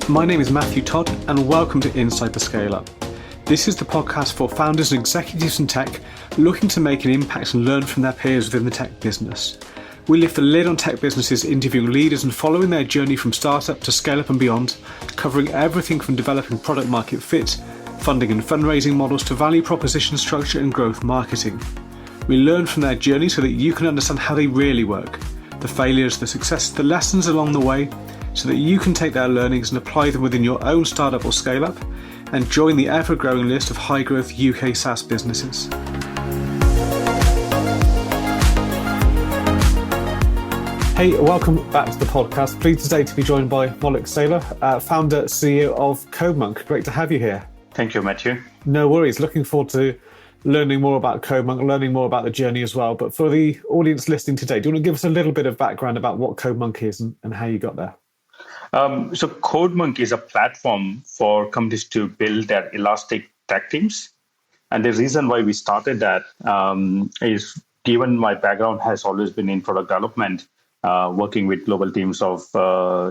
My name is Matthew Todd, and welcome to Inside the Scale Up. This is the podcast for founders and executives in tech looking to make an impact and learn from their peers within the tech business. We lift the lid on tech businesses, interviewing leaders and following their journey from startup to scale up and beyond, covering everything from developing product market fit, funding and fundraising models to value proposition structure and growth marketing. We learn from their journey so that you can understand how they really work, the failures, the successes, the lessons along the way, so that you can take their learnings and apply them within your own startup or scale up and join the ever-growing list of high-growth UK SaaS businesses. Hey, welcome back to the podcast. Pleased today to be joined by Maulik Sailor, founder, CEO of CodeMonk. Great to have you here. Thank you, Matthew. No worries. Looking forward to learning more about CodeMonk, learning more about the journey as well. But for the audience listening today, do you want to give us a little bit of background about what CodeMonk is and how you got there? So CodeMonk is a platform for companies to build their elastic tech teams. And the reason why we started that is given my background has always been in product development, working with global teams of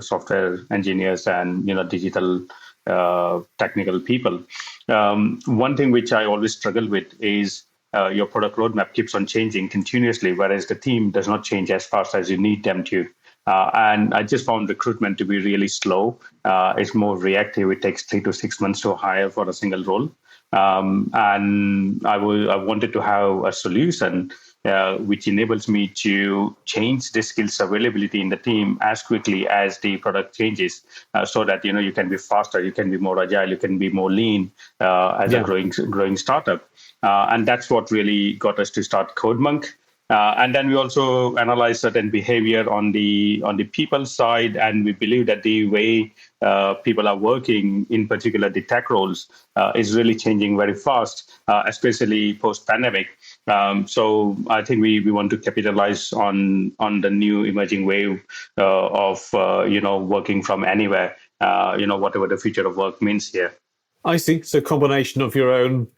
software engineers and digital technical people. One thing which I always struggle with is your product roadmap keeps on changing continuously, whereas the team does not change as fast as you need them to. And I just found recruitment to be really slow. It's more reactive. It takes 3 to 6 months to hire for a single role. And I wanted to have a solution which enables me to change the skills availability in the team as quickly as the product changes, so that you can be faster, you can be more agile, you can be more lean as a growing startup. And that's what really got us to start CodeMonk. And then we also analyze certain behavior on the people side, and we believe that the way people are working, in particular the tech roles, is really changing very fast, especially post-pandemic. So I think we want to capitalize on the new emerging wave of working from anywhere, whatever the future of work means here. I see. So combination of your own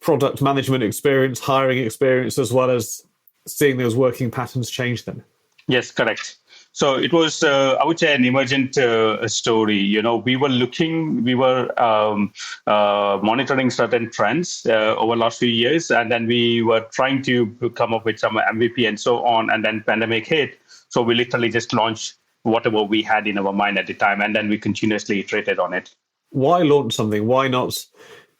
product management experience, hiring experience, as well as seeing those working patterns change then. Yes, correct. So it was, I would say, an emergent story. We were monitoring certain trends over the last few years, and then we were trying to come up with some MVP and so on, and then pandemic hit. So we literally just launched whatever we had in our mind at the time, and then we continuously iterated on it. Why launch something? Why not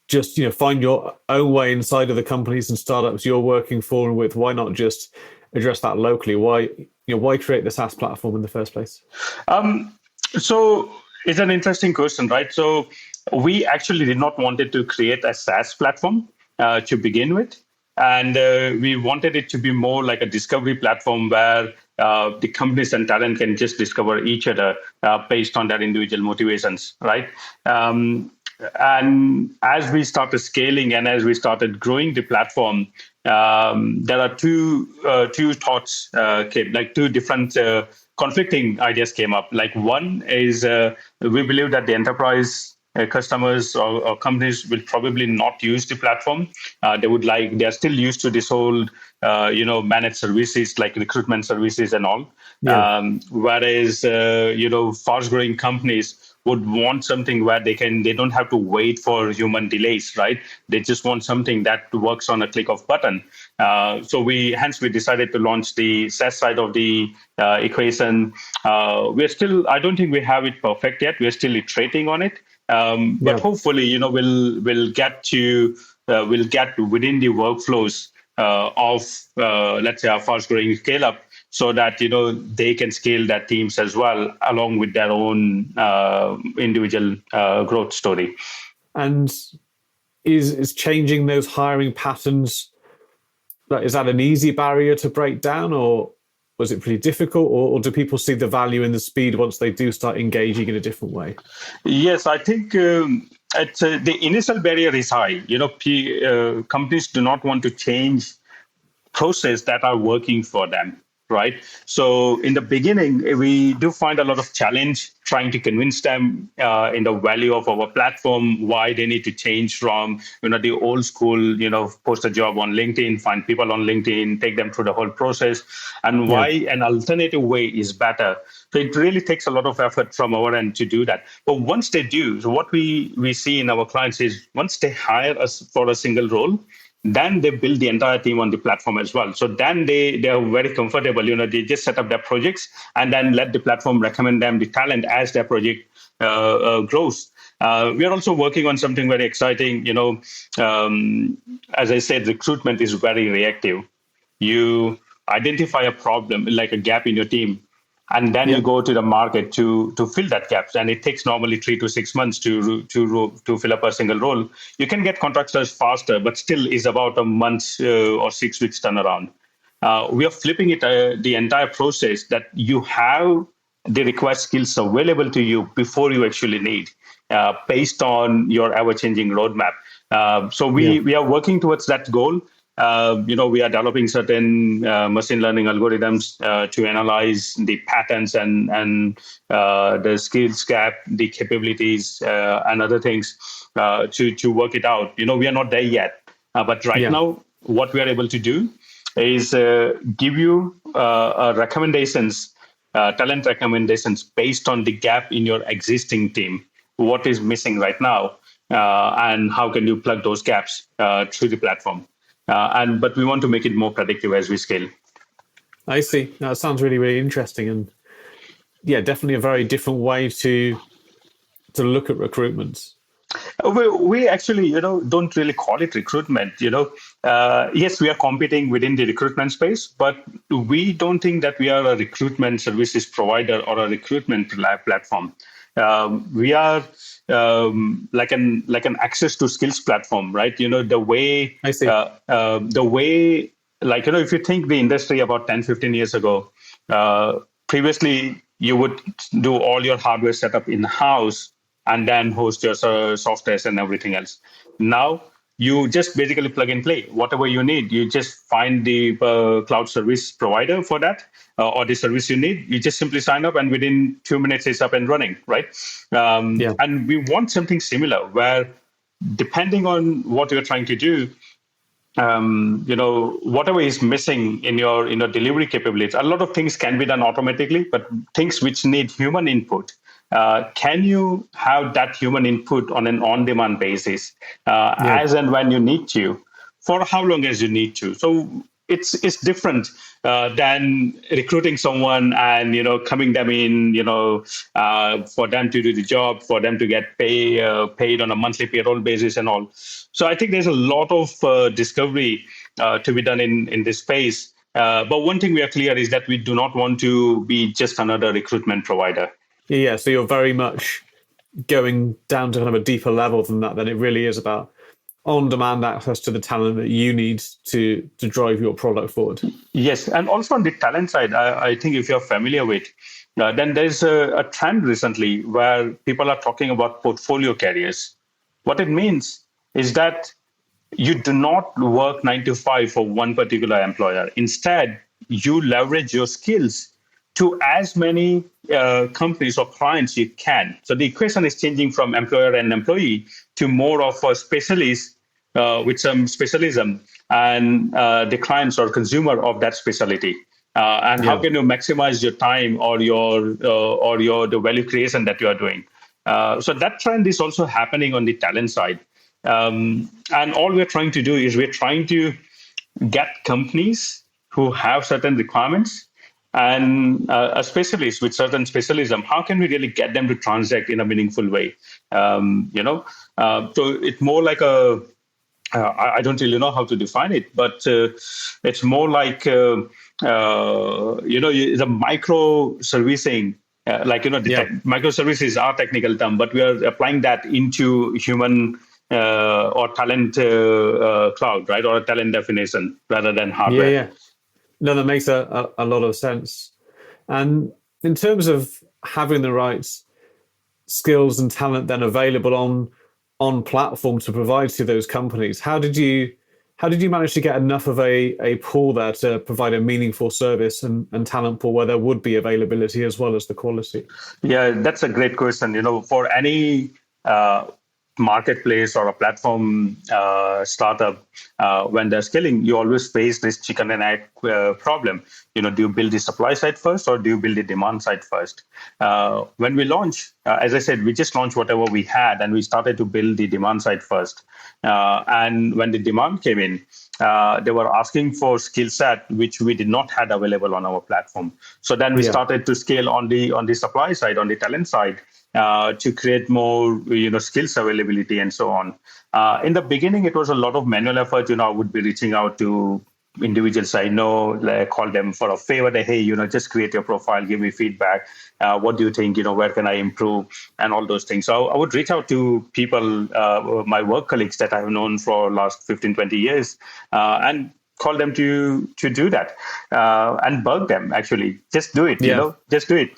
just find your own way inside of the companies and startups you're working for and with? Why not just address that locally? Why create the SaaS platform in the first place? So it's an interesting question, right? So we actually did not want to create a SaaS platform to begin with. And we wanted it to be more like a discovery platform where the companies and talent can just discover each other based on their individual motivations, right? And as we started scaling and as we started growing the platform, there are two thoughts came, like two different conflicting ideas came up. Like one is we believe that the enterprise customers or companies will probably not use the platform. They're still used to this whole managed services like recruitment services and all. Yeah. Whereas fast growing companies would want something where they don't have to wait for human delays, right? They just want something that works on a click of button. So we decided to launch the SaaS side of the equation. I don't think we have it perfect yet. We're still iterating on it. But hopefully, we'll get within the workflows of, let's say, a fast growing scale up, so that they can scale their teams as well along with their own individual growth story. And is changing those hiring patterns, is that an easy barrier to break down, or was it pretty difficult, or do people see the value in the speed once they do start engaging in a different way? Yes, I think the initial barrier is high. Companies do not want to change process that are working for them. right? So in the beginning, we do find a lot of challenge trying to convince them in the value of our platform, why they need to change from the old school, post a job on LinkedIn, find people on LinkedIn, take them through the whole process, and Yeah. why an alternative way is better. So it really takes a lot of effort from our end to do that. But once they do, so what we see in our clients is once they hire us for a single role, then they build the entire team on the platform as well. So then they are very comfortable. They just set up their projects and then let the platform recommend them the talent as their project grows. We are also working on something very exciting. As I said, recruitment is very reactive. You identify a problem, like a gap in your team, and then you Yeah. go to the market to fill that gap. And it takes normally 3 to 6 months to fill up a single role. You can get contractors faster, but still is about a month or 6 weeks turnaround. We are flipping it the entire process that you have the required skills available to you before you actually need, based on your ever-changing roadmap. So Yeah. we are working towards that goal. We are developing certain machine learning algorithms to analyze the patterns and the skills gap, the capabilities, and other things to work it out. We are not there yet, but right Yeah. now, what we are able to do is give you recommendations, talent recommendations based on the gap in your existing team. What is missing right now, and how can you plug those gaps through the platform? But we want to make it more predictive as we scale. I see. That sounds really, really interesting, and yeah, definitely a very different way to look at recruitment. We actually, don't really call it recruitment. Yes, we are competing within the recruitment space, but we don't think that we are a recruitment services provider or a recruitment platform. We are like an access to skills platform, right? I see. The way, like, if you think the industry about 10, 15 years ago, previously you would do all your hardware setup in house and then host your softwares and everything else. Now you just basically plug and play whatever you need. You just find the cloud service provider for that, or the service you need. You just simply sign up, and within 2 minutes it's up and running, right? Yeah. And we want something similar where, depending on what you're trying to do, whatever is missing in your delivery capabilities, a lot of things can be done automatically, but things which need human input, can you have that human input on an on-demand basis, Yeah. as and when you need to, for how long as you need to? So it's different than recruiting someone and coming them in, for them to do the job, for them to get paid on a monthly payroll basis and all. So I think there's a lot of discovery to be done in this space. But one thing we are clear is that we do not want to be just another recruitment provider. Yeah. So you're very much going down to kind of a deeper level than that. Then it really is about on-demand access to the talent that you need to drive your product forward. Yes, and also on the talent side, I think if you're familiar with, then there's a trend recently where people are talking about portfolio careers. What it means is that you do not work 9 to 5 for one particular employer. Instead, you leverage your skills to as many companies or clients you can. So the equation is changing from employer and employee to more of a specialist with some specialism, and the clients or consumer of that specialty. And how Yeah. can you maximize your time or your the value creation that you are doing? So that trend is also happening on the talent side. And all we're trying to do is we're trying to get companies who have certain requirements and a specialist with certain specialism. How can we really get them to transact in a meaningful way? So it's more like I don't really know how to define it, but it's more like the micro servicing. Yeah. Microservices are technical term, but we are applying that into human or talent cloud, right, or a talent definition rather than Yeah. hardware. Yeah. No, that makes a lot of sense. And in terms of having the right skills and talent then available on platform to provide to those companies, how did you How did you manage to get enough of a pool there to provide a meaningful service and talent pool where there would be availability as well as the quality? Yeah, that's a great question. For any uh, marketplace or a platform startup, when they're scaling, you always face this chicken and egg problem. Do you build the supply side first or do you build the demand side first? When we launched, as I said, we just launched whatever we had and we started to build the demand side first. And when the demand came in, they were asking for skill set which we did not had available on our platform. So then we started to scale on the supply side, on the talent side, to create more skills availability and so on. In the beginning, it was a lot of manual effort. I would be reaching out to individuals I know, like, call them for a favor. That, hey, just create your profile, give me feedback. What do you think? Where can I improve? And all those things. So I would reach out to people, my work colleagues that I've known for last 15, 20 years, and call them to do that, and bug them. Actually, just do it. Just do it.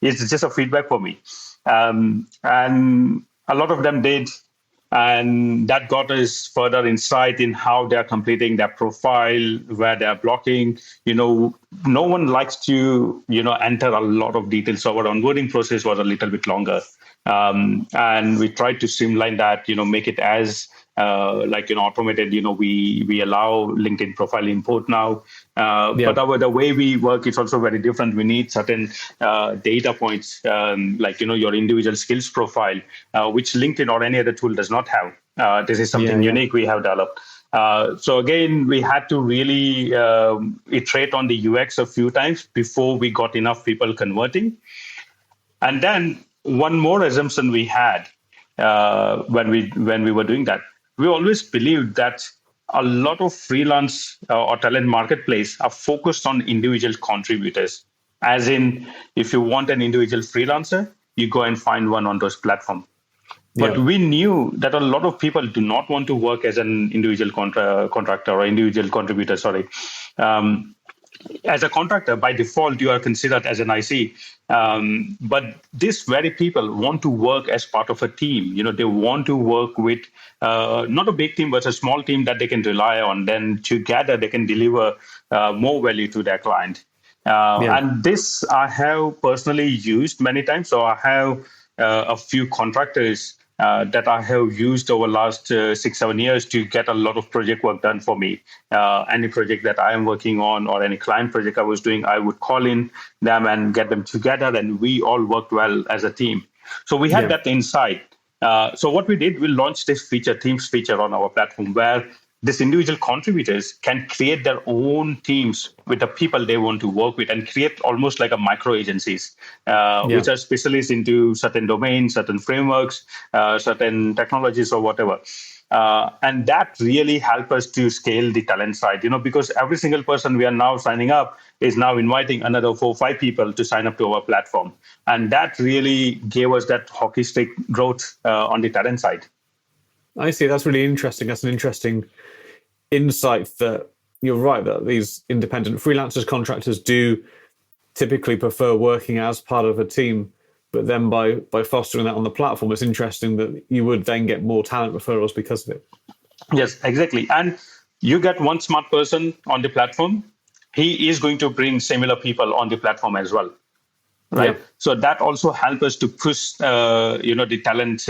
It's just a feedback for me, and a lot of them did. And that got us further insight in how they're completing their profile, where they're blocking. No one likes to, enter a lot of details. So our onboarding process was a little bit longer. And we tried to streamline that, make it as automated. We allow LinkedIn profile import now. But the way we work is also very different. We need certain data points, your individual skills profile, which LinkedIn or any other tool does not have. This is something unique we have developed. So again, we had to really iterate on the UX a few times before we got enough people converting. And then one more assumption we had when we were doing that, we always believed that a lot of freelance or talent marketplace are focused on individual contributors. As in, if you want an individual freelancer, you go and find one on those platforms. But we knew that a lot of people do not want to work as an individual contractor or individual contributor, as a contractor, by default, you are considered as an IC. But these very people want to work as part of a team. They want to work with not a big team, but a small team that they can rely on. Then together, they can deliver more value to their client. And this I have personally used many times. So I have a few contractors that I have used over last 6-7 years to get a lot of project work done for me. Any project that I am working on or any client project I was doing, I would call in them and get them together, and we all worked well as a team. So we had that insight. So what we did, we launched this feature, Teams feature on our platform, where these individual contributors can create their own teams with the people they want to work with and create almost like a micro agencies, which are specialists into certain domains, certain frameworks, certain technologies or whatever. And that really helped us to scale the talent side, because every single person we are now signing up is now inviting another 4 or 5 people to sign up to our platform. And that really gave us that hockey stick growth on the talent side. I see. That's really interesting. That's an interesting insight that you're right, that these independent freelancers, contractors do typically prefer working as part of a team. But then by fostering that on the platform, it's interesting that you would then get more talent referrals because of it. Yes, exactly. And you get one smart person on the platform, he is going to bring similar people on the platform as well. Right. Yeah. So that also helps us to push, the talent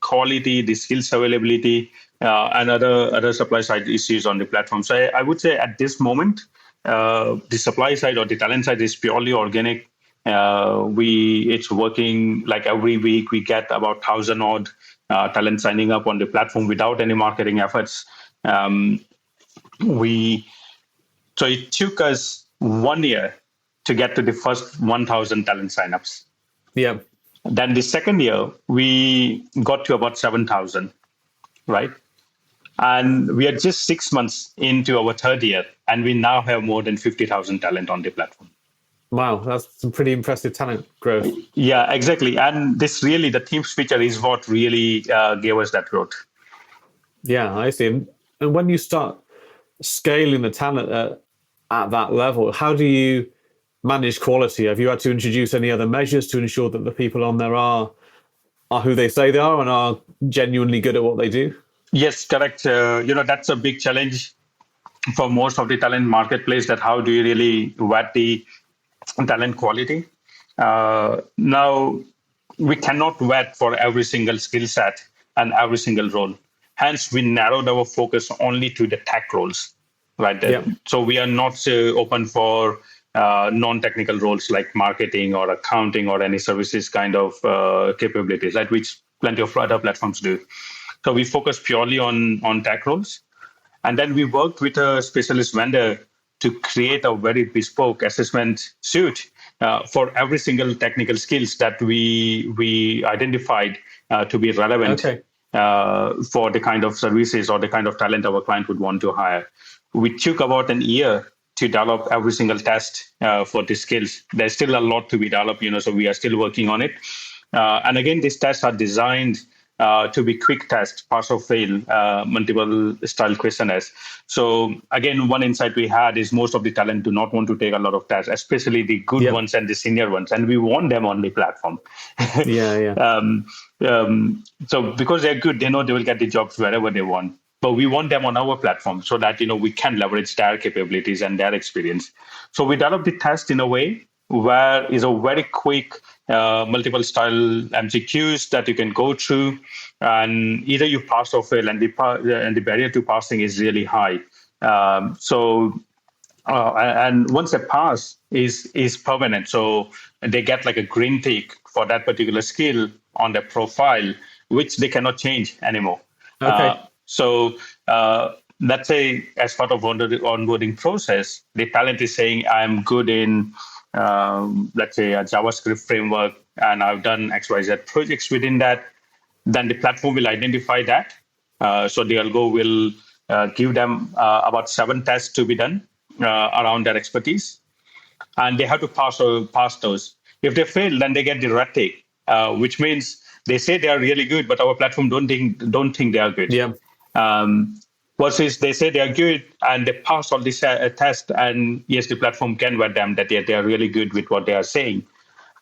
quality, the skills availability, and other supply side issues on the platform. So I would say at this moment, the supply side or the talent side is purely organic. It's working like every week. We get about 1,000 odd talent signing up on the platform without any marketing efforts. So it took us 1 year to get to the first 1,000 talent signups. Yeah. Then the second year, we got to about 7,000, right? And we are just 6 months into our third year, and we now have more than 50,000 talent on the platform. Wow, that's some pretty impressive talent growth. Yeah, exactly. And this really, the Teams feature is what really gave us that growth. Yeah, I see. And when you start scaling the talent at that level, how do you manage quality? Have you had to introduce any other measures to ensure that the people on there are who they say they are and are genuinely good at what they do? Yes, correct. That's a big challenge for most of the talent marketplace, that how do you really vet the talent quality. Now, we cannot vet for every single skill set and every single role. Hence, we narrowed our focus only to the tech roles, right? Yeah. So we are not open for non-technical roles like marketing or accounting or any services kind of capabilities, like which plenty of other platforms do. So we focus purely on tech roles. And then we worked with a specialist vendor to create a very bespoke assessment suite for every single technical skills that we identified to be relevant Okay. for the kind of services or the kind of talent our client would want to hire. We took about an year to develop every single test for these skills. There's still a lot to be developed, so we are still working on it. And again, these tests are designed to be quick test, pass or fail, multiple style questionnaires. So again, one insight we had is most of the talent do not want to take a lot of tests, especially the good ones and the senior ones, and we want them on the platform. Yeah. So because they're good, they know they will get the jobs wherever they want. But we want them on our platform so that we can leverage their capabilities and their experience. So we developed the test in a way where is a very quick multiple style MCQs that you can go through, and either you pass or fail, and the barrier to passing is really high. And once they pass is permanent, so they get like a green tick for that particular skill on their profile, which they cannot change anymore. Okay. Let's say as part of onboarding process, the talent is saying, I'm good in, let's say, a JavaScript framework, and I've done XYZ projects within that. Then the platform will identify that. So the algo will give them about 7 tests to be done around their expertise, and they have to pass those. If they fail, then they get the red tick, which means they say they are really good, but our platform don't think they are good. Yeah. Versus they say they are good and they pass all these tests, and yes, the platform can vet them that they are really good with what they are saying.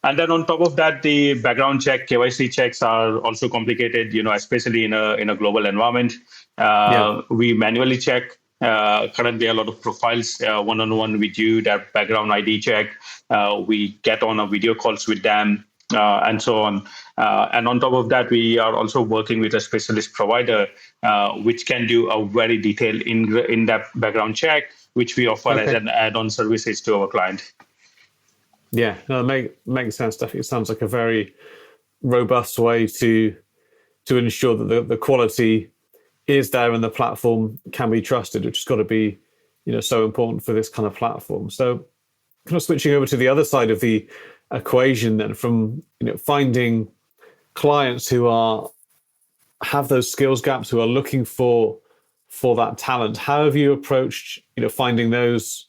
And then on top of that, the background check, KYC checks are also complicated, especially in a global environment. We manually check. Currently, a lot of profiles one-on-one with you, their background ID check. We get on a video calls with them. And so on. And on top of that, we are also working with a specialist provider, which can do a very detailed in-depth background check, which we offer as an add-on services to our client. Yeah, no, makes sense. Definitely, it sounds like a very robust way to ensure that the quality is there and the platform can be trusted, which has got to be, so important for this kind of platform. So, kind of switching over to the other side of the equation, then, from finding clients who have those skills gaps, who are looking for that talent. How have you approached finding those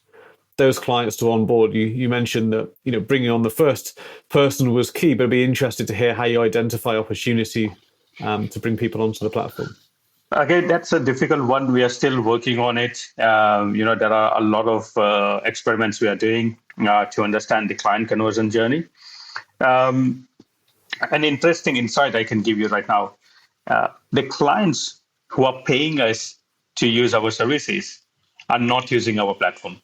clients to onboard? You mentioned that bringing on the first person was key, but I'd be interested to hear how you identify opportunity to bring people onto the platform. Again, that's a difficult one. We are still working on it. There are a lot of experiments we are doing to understand the client conversion journey. An interesting insight I can give you right now. The clients who are paying us to use our services are not using our platform.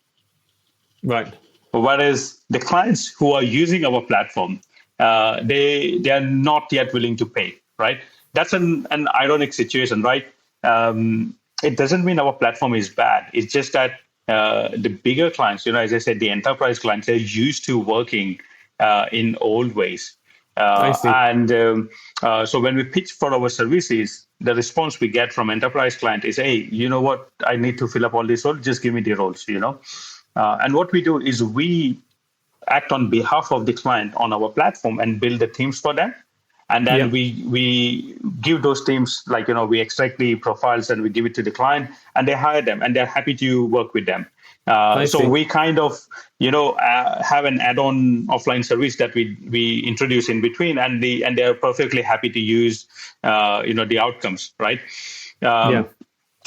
Right. Whereas the clients who are using our platform, they are not yet willing to pay, right? That's an ironic situation, right? It doesn't mean our platform is bad. It's just that the bigger clients, as I said, the enterprise clients, they're used to working in old ways. So when we pitch for our services, the response we get from enterprise client is, hey, you know what? I need to fill up all these roles. Just give me the roles, And what we do is we act on behalf of the client on our platform and build the teams for them. And then we give those teams, we extract the profiles and we give it to the client, and they hire them, and they're happy to work with them. So we kind of, have an add-on offline service that we introduce in between, and they're perfectly happy to use, the outcomes, right?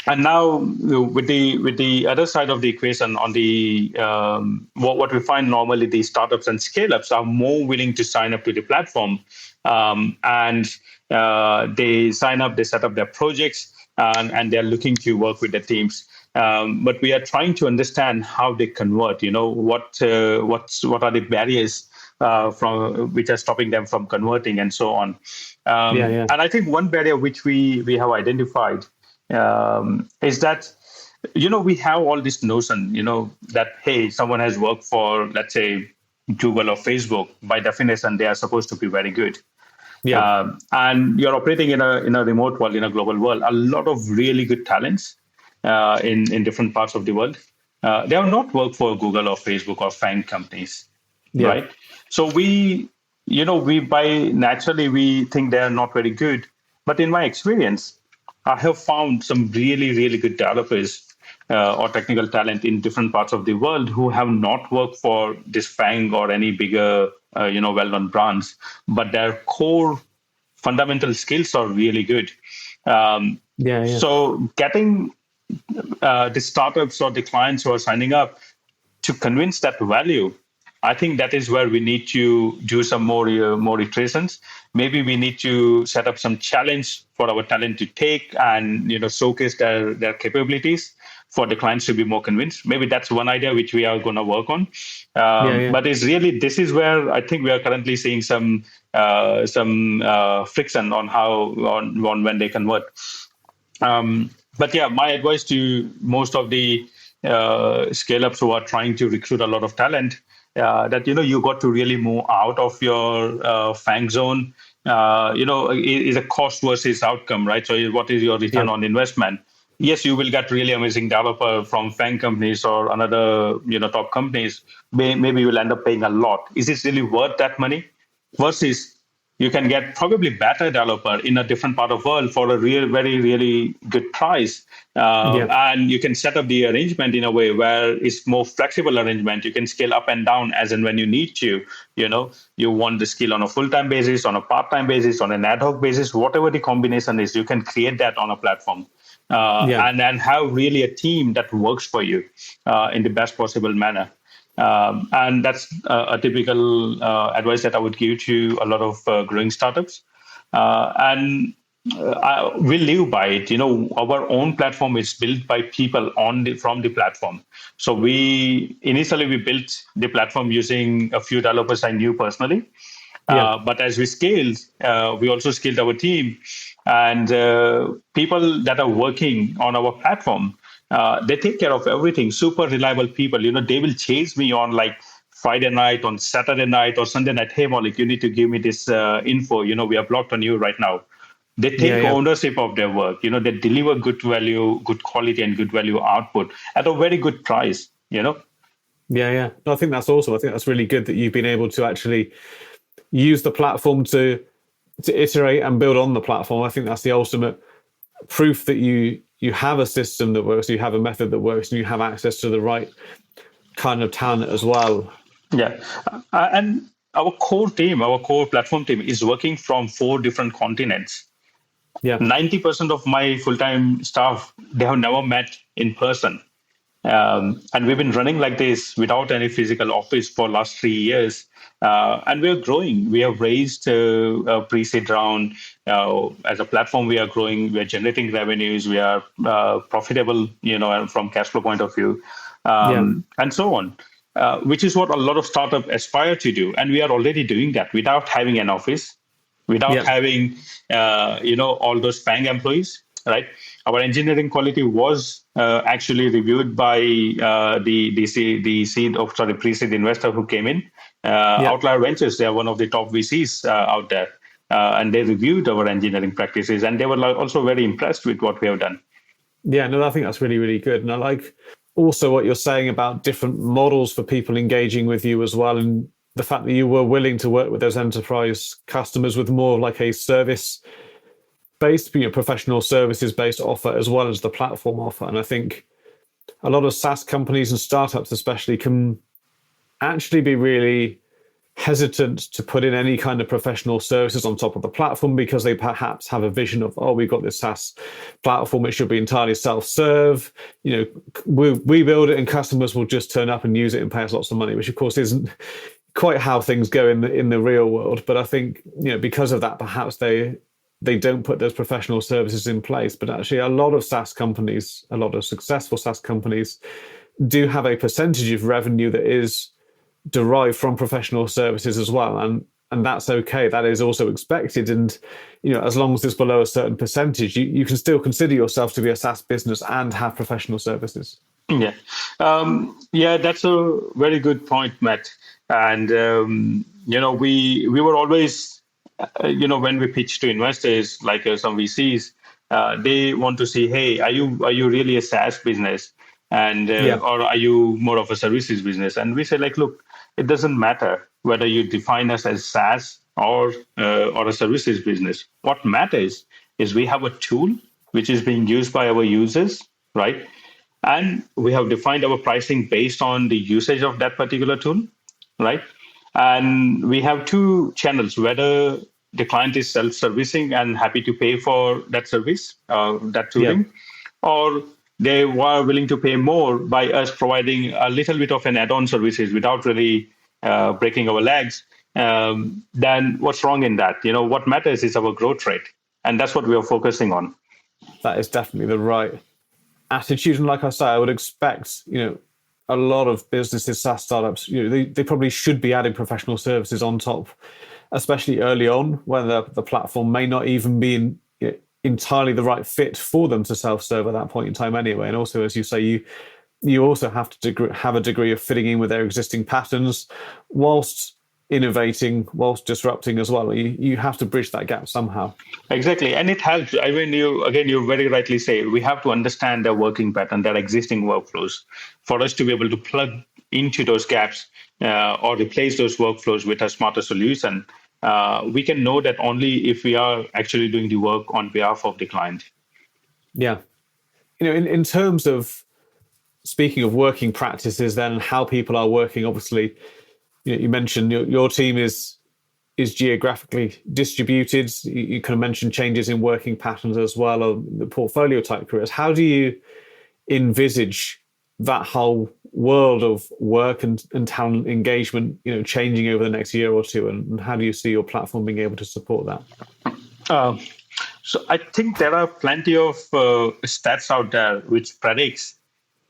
And now with the other side of the equation, on the what we find normally, the startups and scale-ups are more willing to sign up to the platform, and they sign up, they set up their projects, and they're looking to work with the teams. but we are trying to understand how they convert. What are the barriers from which are stopping them from converting, and so on. Yeah. And I think one barrier which we have identified is that we have all this notion, that hey, someone has worked for, let's say, Google or Facebook. By definition, they are supposed to be very good. Yeah. And you're operating in a remote world, in a global world. A lot of really good talents in different parts of the world. They have not worked for Google or Facebook or FANG companies, Yeah. right? So we by naturally we think they are not very good. But in my experience, I have found some really, really good developers or technical talent in different parts of the world who have not worked for this FANG or any bigger, well-known brands, but their core fundamental skills are really good. Yeah. So getting the startups or the clients who are signing up to convince that value, I think that is where we need to do some more iterations. Maybe we need to set up some challenge for our talent to take and showcase their capabilities for the clients to be more convinced. Maybe that's one idea which we are going to work on. Yeah. But this is where I think we are currently seeing some friction on on when they convert. But yeah, my advice to most of the scale-ups who are trying to recruit a lot of talent, that you got to really move out of your FANG zone. Is a cost versus outcome, right? So what is your return Yeah. on investment? Yes, you will get really amazing developer from FANG companies or another top companies. Maybe you will end up paying a lot. Is it really worth that money? Versus you can get probably better developer in a different part of the world for a very, really good price. Yeah. And you can set up the arrangement in a way where it's more flexible arrangement. You can scale up and down as and when you need to. You want the skill on a full-time basis, on a part-time basis, on an ad hoc basis, whatever the combination is, you can create that on a platform. Yeah. And have really a team that works for you in the best possible manner. And that's a typical advice that I would give to a lot of growing startups. And we live by it. Our own platform is built by people from the platform. So we built the platform using a few developers I knew personally. But as we scaled, we also scaled our team, and people that are working on our platform, they take care of everything. Super reliable people. They will chase me on like Friday night, on Saturday night, or Sunday night. Hey, Maulik, you need to give me this info. We are blocked on you right now. They take ownership of their work. They deliver good value, good quality, and good value output at a very good price. Yeah. No, I think that's awesome. I think that's really good that you've been able to actually use the platform to iterate and build on the platform. I think that's the ultimate proof that you have a system that works, you have a method that works, and you have access to the right kind of talent as well. Yeah. And our core platform team is working from 4 different continents. Yeah. 90% of my full-time staff, they have never met in person. And we've been running like this without any physical office for last 3 years. And we're growing. We have raised a pre-seed round. As a platform, we are growing. We are generating revenues. We are profitable, from cash flow point of view, and so on, which is what a lot of startups aspire to do. And we are already doing that without having an office, without having, all those FANG employees, right? Our engineering quality was actually reviewed by the pre-seed investor who came in. Outlier Ventures, they are one of the top VCs out there. And they reviewed our engineering practices, and they were also very impressed with what we have done. Yeah, no, I think that's really, really good. And I like also what you're saying about different models for people engaging with you as well. And the fact that you were willing to work with those enterprise customers with more like a service-based, professional services-based offer as well as the platform offer. And I think a lot of SaaS companies and startups especially can actually be really hesitant to put in any kind of professional services on top of the platform because they perhaps have a vision of, we've got this SaaS platform, it should be entirely self-serve. We build it and customers will just turn up and use it and pay us lots of money, which of course isn't quite how things go in the real world. But I think, because of that, perhaps they they don't put those professional services in place. But actually, a lot of SaaS companies, a lot of successful SaaS companies, do have a percentage of revenue that is derived from professional services as well, and that's okay. That is also expected, and as long as it's below a certain percentage, you can still consider yourself to be a SaaS business and have professional services. Yeah, yeah, that's a very good point, Matt. And we were always, when we pitch to investors like some VCs, they want to see, hey, are you really a SaaS business, and or are you more of a services business? And we say, like, look, it doesn't matter whether you define us as SaaS or a services business. What matters is we have a tool which is being used by our users, right? And we have defined our pricing based on the usage of that particular tool, right? And we have two channels, whether the client is self-servicing and happy to pay for that service, that tooling, or they were willing to pay more by us providing a little bit of an add-on services without really breaking our legs. Then what's wrong in that? What matters is our growth rate. And that's what we are focusing on. That is definitely the right attitude. And like I say, I would expect, a lot of businesses, SaaS startups, they probably should be adding professional services on top, especially early on when the platform may not even be entirely the right fit for them to self-serve at that point in time anyway. And also, as you say, you also have to have a degree of fitting in with their existing patterns whilst innovating, whilst disrupting as well. You have to bridge that gap somehow. Exactly. And it helps. I mean, you very rightly say, we have to understand their working pattern, their existing workflows, for us to be able to plug into those gaps or replace those workflows with a smarter solution. We can know that only if we are actually doing the work on behalf of the client. Yeah. In terms of, speaking of working practices, then how people are working, obviously, you mentioned your team is geographically distributed. You kind of mentioned changes in working patterns as well, or the portfolio type careers. How do you envisage that whole world of work and talent engagement, changing over the next year or two, and how do you see your platform being able to support that? So I think there are plenty of stats out there which predicts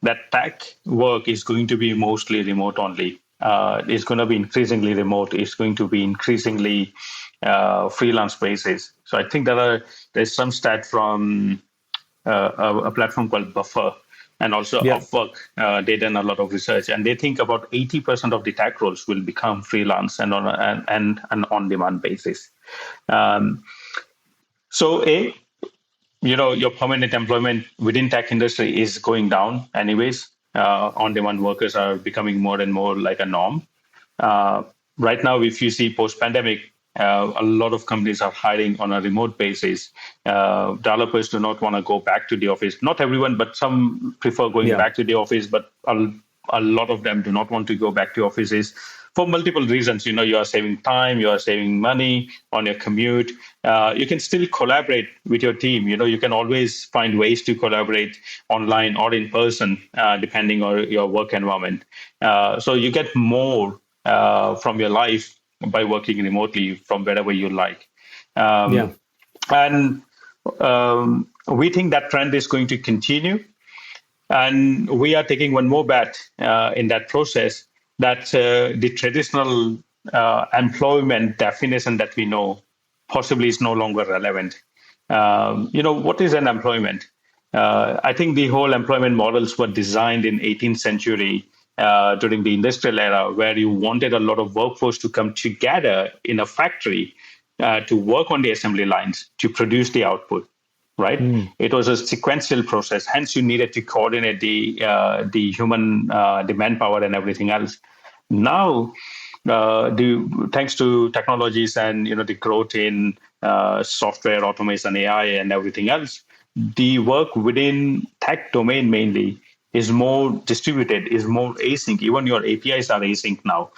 that tech work is going to be mostly remote only. It's going to be increasingly remote. It's going to be increasingly freelance basis. So I think there's some stat from a platform called Buffer and also Upwork. They done a lot of research, and they think about 80% of the tech roles will become freelance and on an on-demand basis. Your permanent employment within tech industry is going down anyways. On-demand workers are becoming more and more like a norm. Right now, if you see post-pandemic, a lot of companies are hiring on a remote basis. Developers do not want to go back to the office. Not everyone, but some prefer going back to the office, but a lot of them do not want to go back to offices for multiple reasons. You are saving time, you are saving money on your commute. You can still collaborate with your team. You can always find ways to collaborate online or in person, depending on your work environment. So you get more from your life by working remotely from wherever you like. And we think that trend is going to continue. And we are taking one more bet in that process, that the traditional employment definition that we know possibly is no longer relevant. What is an employment? I think the whole employment models were designed in 18th century during the industrial era, where you wanted a lot of workforce to come together in a factory to work on the assembly lines to produce the output. Right? It was a sequential process. Hence, you needed to coordinate the human, the manpower, and everything else. Now, thanks to technologies and the growth in software, automation, AI, and everything else, the work within tech domain mainly is more distributed, is more async. Even your APIs are async now.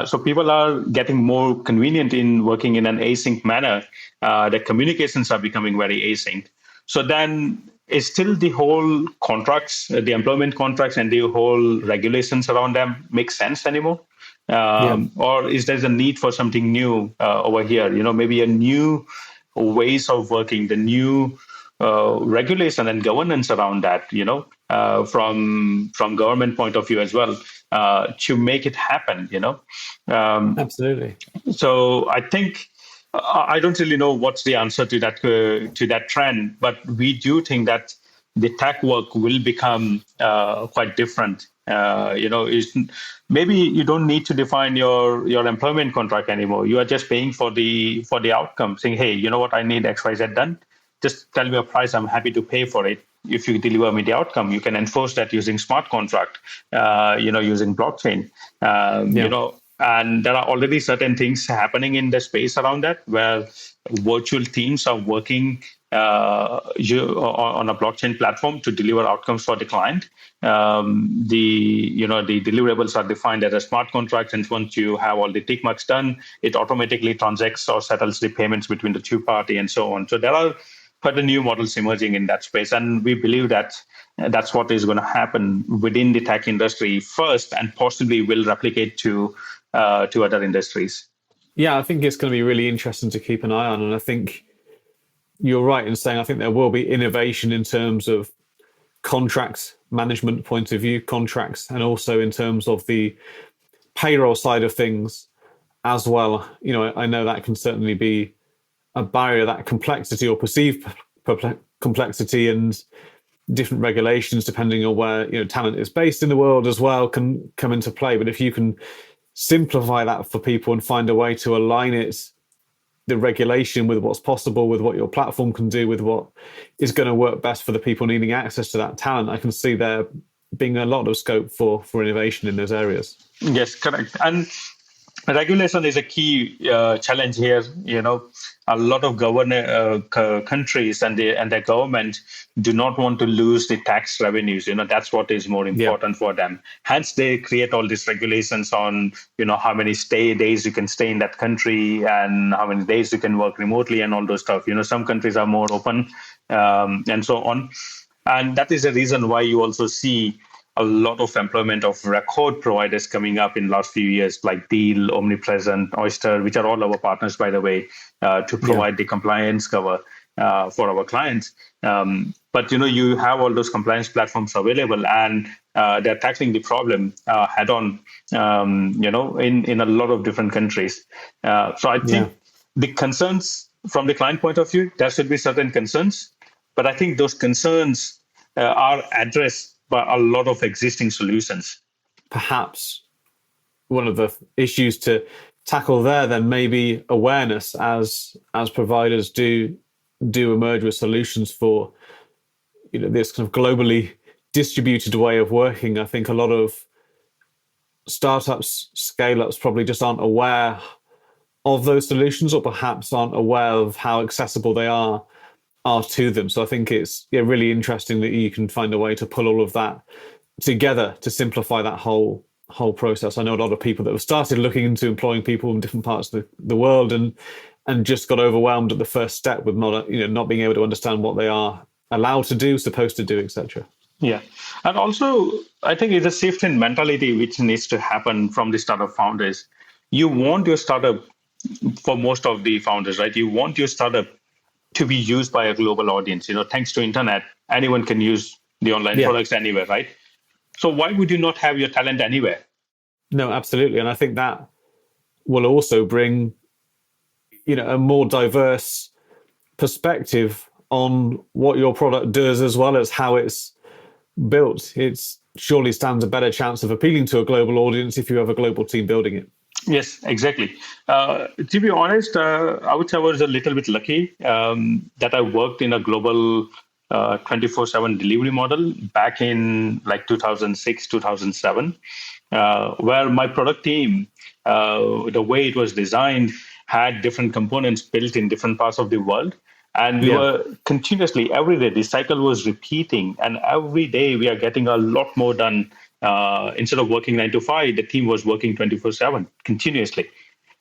So people are getting more convenient in working in an async manner. The communications are becoming very async. So then is still the whole contracts, the employment contracts and the whole regulations around them make sense anymore? Or is there a need for something new over here? Maybe a new ways of working, the new regulation and governance around that, from government point of view as well, to make it happen, Absolutely. So I think I don't really know what's the answer to that trend, but we do think that the tech work will become quite different. Maybe you don't need to define your employment contract anymore. You are just paying for the outcome, saying, hey, you know what, I need XYZ done. Just tell me a price. I'm happy to pay for it. If you deliver me the outcome, you can enforce that using smart contract, using blockchain, and there are already certain things happening in the space around that where virtual teams are working on a blockchain platform to deliver outcomes for the client. The deliverables are defined as a smart contract, and once you have all the tick marks done, it automatically transacts or settles the payments between the two party and so on. So there are quite a new models emerging in that space, and we believe that that's what is going to happen within the tech industry first, and possibly will replicate to other industries. Yeah, I think it's going to be really interesting to keep an eye on. And I think you're right in saying I think there will be innovation in terms of contracts management point of view, contracts, and also in terms of the payroll side of things as well. I know that can certainly be a barrier, that complexity or perceived complexity and different regulations depending on where talent is based in the world as well can come into play. But if you can simplify that for people and find a way to align the regulation with what's possible, with what your platform can do, with what is going to work best for the people needing access to that talent, I can see there being a lot of scope for innovation in those areas. Yes, correct. And regulation is a key challenge here. A lot of countries and their government do not want to lose the tax revenues. That's what is more important for them. Hence, they create all these regulations on how many days you can stay in that country and how many days you can work remotely and all those stuff. Some countries are more open and so on, and that is the reason why you also see a lot of employment of record providers coming up in the last few years, like Deal, Omnipresent, Oyster, which are all our partners, by the way, to provide the compliance cover for our clients. But you have all those compliance platforms available, and they're tackling the problem head on. In a lot of different countries. So I think the concerns from the client point of view, there should be certain concerns, but I think those concerns are addressed by a lot of existing solutions. Perhaps one of the issues to tackle there then may be awareness as providers do emerge with solutions for this kind of globally distributed way of working. I think a lot of startups, scale-ups probably just aren't aware of those solutions, or perhaps aren't aware of how accessible they are to them. So I think it's really interesting that you can find a way to pull all of that together to simplify that whole process. I know a lot of people that have started looking into employing people in different parts of the world and just got overwhelmed at the first step with not being able to understand what they are allowed to do, supposed to do, etc. Yeah. And also, I think it's a shift in mentality which needs to happen from the startup founders. You want your startup, for most of the founders, right? You want your startup to be used by a global audience. Thanks to internet, anyone can use the online products anywhere, right? So why would you not have your talent anywhere? No, absolutely. And I think that will also bring, a more diverse perspective on what your product does, as well as how it's built. It surely stands a better chance of appealing to a global audience if you have a global team building it. Yes, exactly. To be honest, I would say I was a little bit lucky that I worked in a global 24/7 delivery model back in like 2006, 2007, where my product team, the way it was designed, had different components built in different parts of the world. And we were continuously, every day, the cycle was repeating. And every day we are getting a lot more done. Instead of working 9 to 5, the team was working 24/7 continuously.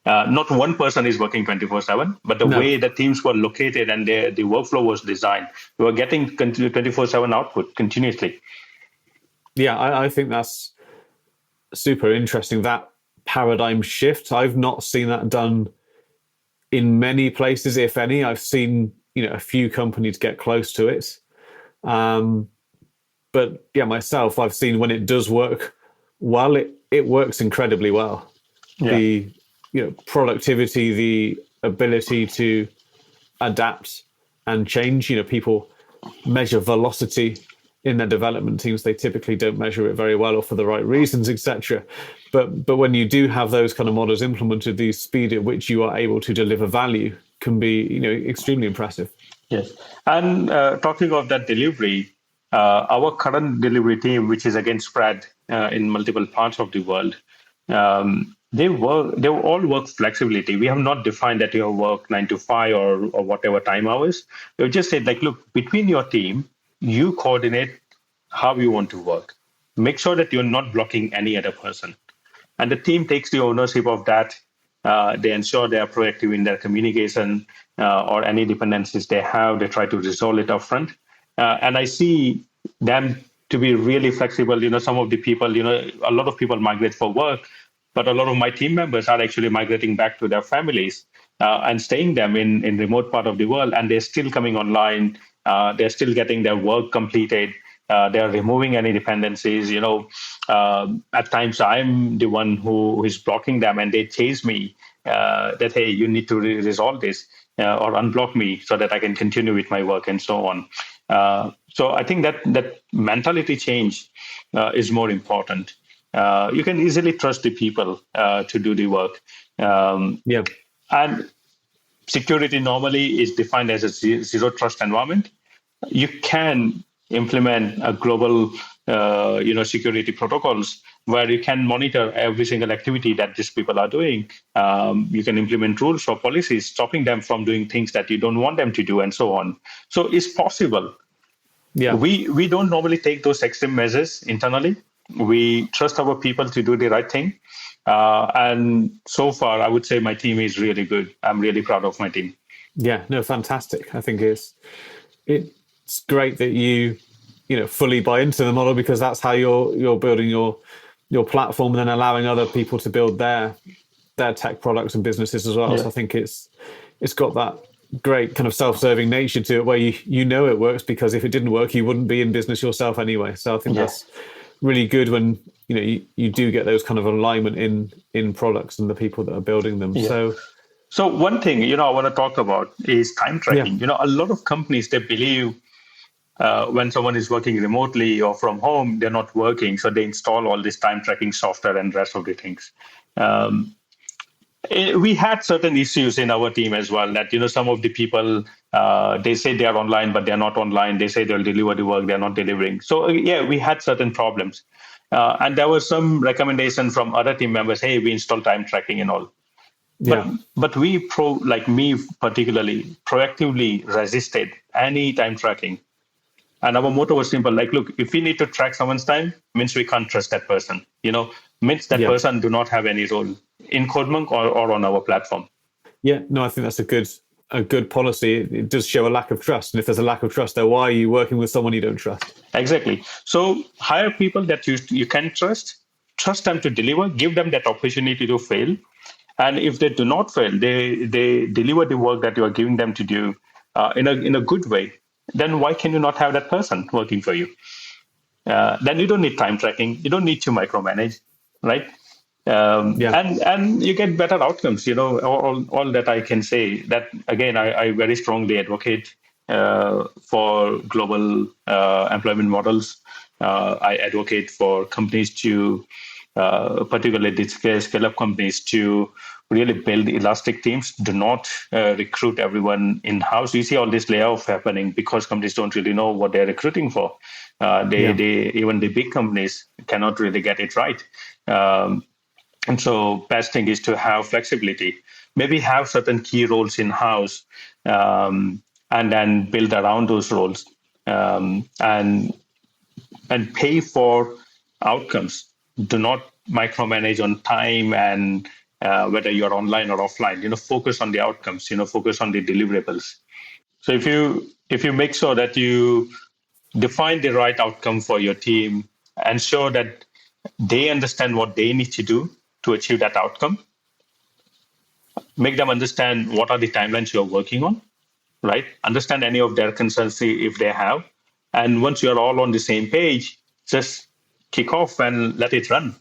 Not one person is working 24/7, but the way the teams were located and the workflow was designed, we were getting 24/7 output continuously. Yeah, I think that's super interesting, that paradigm shift. I've not seen that done in many places, if any. I've seen a few companies get close to it. But yeah, myself, I've seen when it does work well, it works incredibly well. Yeah. The productivity, the ability to adapt and change. People measure velocity in their development teams. They typically don't measure it very well or for the right reasons, etc. But when you do have those kind of models implemented, the speed at which you are able to deliver value can be extremely impressive. Yes. And talking of that delivery, our current delivery team, which is again spread in multiple parts of the world, they all work flexibility. We have not defined that you work 9 to 5 or whatever time hours. We've just said, like, look, between your team, you coordinate how you want to work. Make sure that you're not blocking any other person. And the team takes the ownership of that. They ensure they are proactive in their communication or any dependencies they have. They try to resolve it upfront. And I see them to be really flexible. Some of the people, a lot of people migrate for work, but a lot of my team members are actually migrating back to their families and staying them in remote part of the world. And they're still coming online. They're still getting their work completed. They're removing any dependencies. At times I'm the one who is blocking them, and they chase me that, hey, you need to resolve this or unblock me so that I can continue with my work and so on. So I think that mentality change is more important. You can easily trust the people to do the work. And security normally is defined as a zero trust environment. You can implement a global, security protocols where you can monitor every single activity that these people are doing. You can implement rules or policies stopping them from doing things that you don't want them to do, and so on. So it's possible. Yeah. We don't normally take those extreme measures internally. We trust our people to do the right thing. And so far, I would say my team is really good. I'm really proud of my team. Yeah, no, fantastic. I think it's great that you fully buy into the model, because that's how you're building your platform and then allowing other people to build their tech products and businesses as well. Yeah. So I think it's got that great kind of self-serving nature to it, where it works, because if it didn't work, you wouldn't be in business yourself anyway. So I think that's really good when you do get those kind of alignment in products and the people that are building them. Yeah. So one thing I want to talk about is time tracking. Yeah. A lot of companies, they believe when someone is working remotely or from home, they're not working, so they install all this time tracking software and rest of the things. We had certain issues in our team as well, that some of the people, they say they are online, but they're not online. They say they'll deliver the work, they're not delivering. So we had certain problems. And there was some recommendation from other team members, hey, we install time tracking and all. But we, like me particularly, proactively resisted any time tracking. And our motto was simple, like, look, if we need to track someone's time, means we can't trust that person, means that person do not have any role in CodeMonk or on our platform. Yeah, no, I think that's a good policy. It does show a lack of trust. And if there's a lack of trust there, why are you working with someone you don't trust? Exactly. So hire people that you can trust them to deliver, give them that opportunity to fail. And if they do not fail, they deliver the work that you are giving them to do in a good way. Then why can you not have that person working for you? Then you don't need time tracking. You don't need to micromanage, right? And you get better outcomes. All that I can say. That again, I very strongly advocate for global employment models. I advocate for companies to, particularly the scale-up companies, to really build elastic teams. Do not recruit everyone in-house. You see all this layoff happening because companies don't really know what they're recruiting for. They even the big companies cannot really get it right. And so best thing is to have flexibility. Maybe have certain key roles in-house and then build around those roles and pay for outcomes. Do not micromanage on time and whether you're online or offline. Focus on the outcomes. Focus on the deliverables. So if you make sure that you define the right outcome for your team, ensure that they understand what they need to do to achieve that outcome, make them understand what are the timelines you're working on, right? Understand any of their concerns if they have. And once you're all on the same page, just kick off and let it run.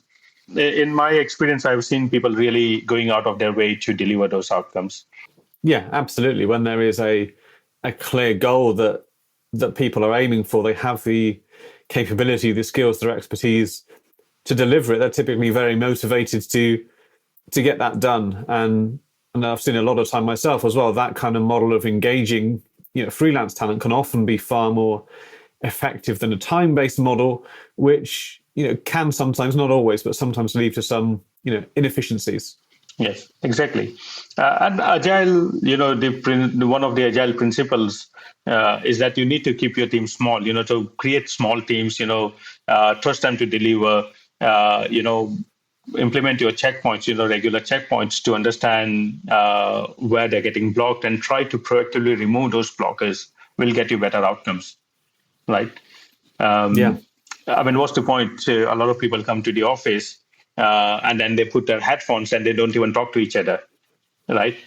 In my experience, I've seen people really going out of their way to deliver those outcomes. Yeah, absolutely. When there is a clear goal that people are aiming for, they have the capability, the skills, their expertise to deliver it. They're typically very motivated to get that done. And I've seen a lot of time myself as well. That kind of model of engaging, freelance talent can often be far more effective than a time-based model, which can sometimes, not always, but sometimes lead to some inefficiencies. Yes, exactly. And agile, one of the agile principles is that you need to keep your team small. To create small teams. Trust them to deliver. Implement your checkpoints. Regular checkpoints to understand where they're getting blocked and try to proactively remove those blockers. Will get you better outcomes, right? Yeah. I mean, what's the point? A lot of people come to the office and then they put their headphones and they don't even talk to each other, right?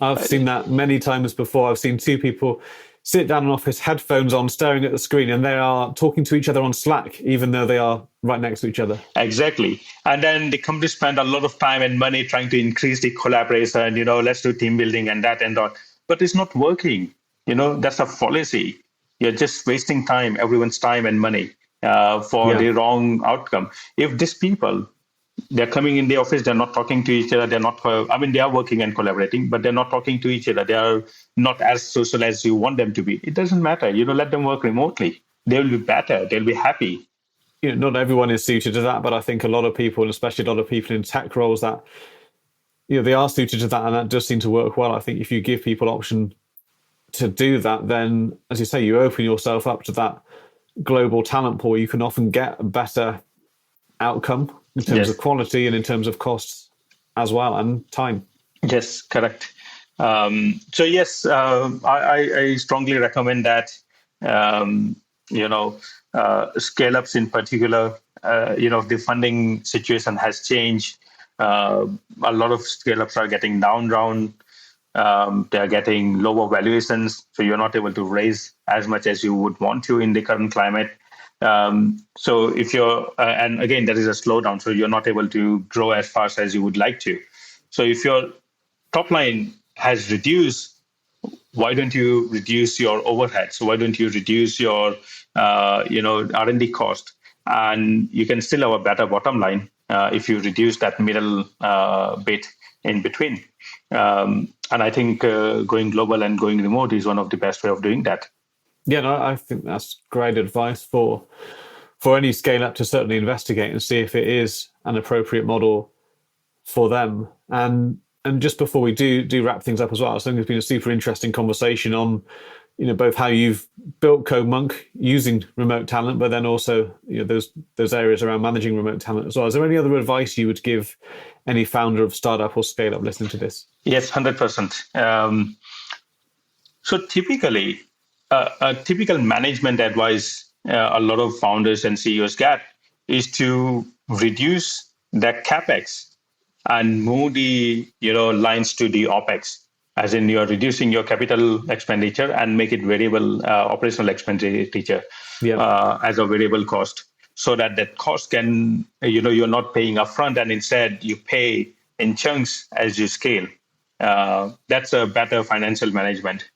I've seen that many times before. I've seen two people sit down in an office, headphones on, staring at the screen, and they are talking to each other on Slack, even though they are right next to each other. Exactly. And then the company spend a lot of time and money trying to increase the collaboration, let's do team building and that and that. But it's not working. That's a fallacy. You're just wasting time, everyone's time and money for the wrong outcome. If these people, they're coming in the office, they're not talking to each other, they're not, they are working and collaborating, but they're not talking to each other. They are not as social as you want them to be. It doesn't matter. Let them work remotely. They'll be better. They'll be happy. Not everyone is suited to that, but I think a lot of people, and especially a lot of people in tech roles, that they are suited to that, and that does seem to work well. I think if you give people option to do that, then, as you say, you open yourself up to that global talent pool. You can often get a better outcome in terms of quality and in terms of costs as well, and time. Yes, correct. I strongly recommend that. Scale-ups in particular. The funding situation has changed. A lot of scale-ups are getting down round. They are getting lower valuations, so you're not able to raise as much as you would want to in the current climate. So if you're, and again, there is a slowdown, so you're not able to grow as fast as you would like to. So if your top line has reduced, why don't you reduce your overhead? So why don't you reduce your, R&D cost? And you can still have a better bottom line if you reduce that middle bit in between. And I think going global and going remote is one of the best way of doing that. Yeah, no, I think that's great advice for any scale up to certainly investigate and see if it is an appropriate model for them. And just before we do wrap things up as well, I think it's been a super interesting conversation on both how you've built CodeMonk using remote talent, but then also those areas around managing remote talent as well. Is there any other advice you would give any founder of startup or scale up listening to this? Yes, 100%. So typically, a typical management advice a lot of founders and CEOs get is to reduce their capex and move the lines to the opex, as in you're reducing your capital expenditure and make it variable operational expenditure as a variable cost, so that cost can you're not paying upfront and instead you pay in chunks as you scale. That's a better financial management.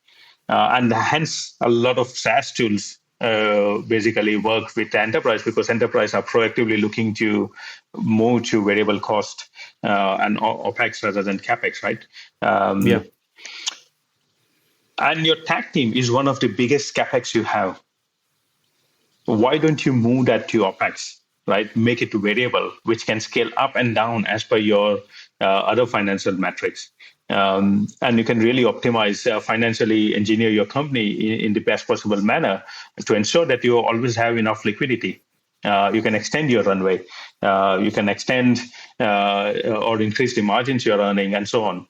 And hence, a lot of SaaS tools basically work with the enterprise, because enterprise are proactively looking to move to variable cost and OPEX rather than CAPEX, right? And your tech team is one of the biggest CAPEX you have. Why don't you move that to OPEX, right? Make it variable, which can scale up and down as per your other financial metrics. And you can really optimize, financially engineer your company in the best possible manner to ensure that you always have enough liquidity. You can extend your runway. You can extend or increase the margins you're earning, and so on.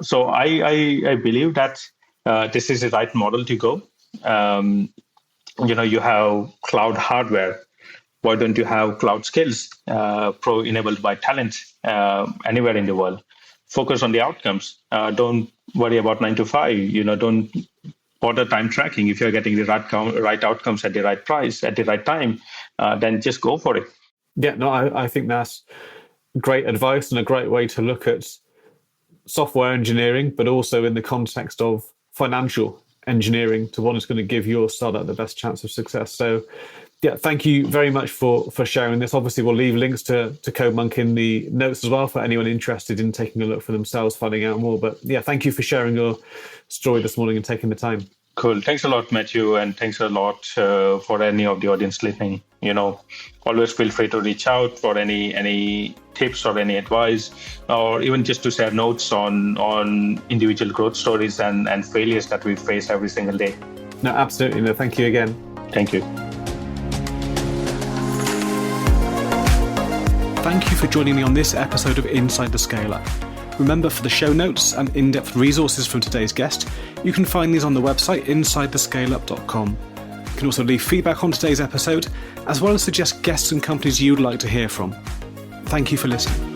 So I believe that this is the right model to go. You have cloud hardware. Why don't you have cloud skills enabled by talent anywhere in the world? focus on the outcomes. Don't worry about 9 to 5. Don't bother time tracking. If you're getting the right outcomes at the right price at the right time, then just go for it. Yeah, no, I think that's great advice and a great way to look at software engineering, but also in the context of financial engineering to what is going to give your startup the best chance of success. So yeah, thank you very much for sharing this. Obviously, we'll leave links to CodeMonk in the notes as well for anyone interested in taking a look for themselves, finding out more. But yeah, thank you for sharing your story this morning and taking the time. Cool. Thanks a lot, Matthew, and thanks a lot for any of the audience listening. Always feel free to reach out for any tips or any advice, or even just to share notes on individual growth stories and failures that we face every single day. No, absolutely. No, thank you again. Thank you. Thank you for joining me on this episode of Inside the Scale-Up. Remember, for the show notes and in-depth resources from today's guest, you can find these on the website insidethescaleup.com. You can also leave feedback on today's episode, as well as suggest guests and companies you'd like to hear from. Thank you for listening.